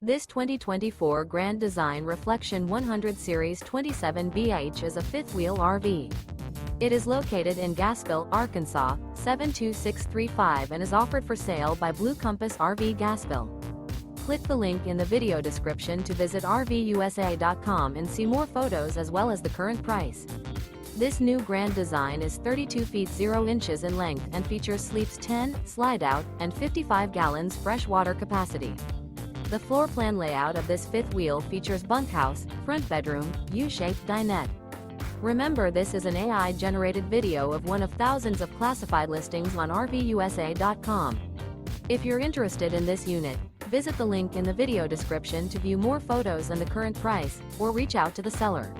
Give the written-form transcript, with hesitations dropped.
This 2024 Grand Design Reflection 100 Series 27BH is a fifth-wheel RV. It is located in Gassville, Arkansas, 72635 and is offered for sale by Blue Compass RV Gassville. Click the link in the video description to visit RVUSA.com and see more photos as well as the current price. This new Grand Design is 32 feet 0 inches in length and features sleeps 10, slide-out, and 55 gallons fresh water capacity. The floor plan layout of this fifth wheel features bunkhouse, front bedroom, U-shaped dinette. Remember, this is an AI-generated video of one of thousands of classified listings on RVUSA.com. If you're interested in this unit, visit the link in the video description to view more photos and the current price, or reach out to the seller.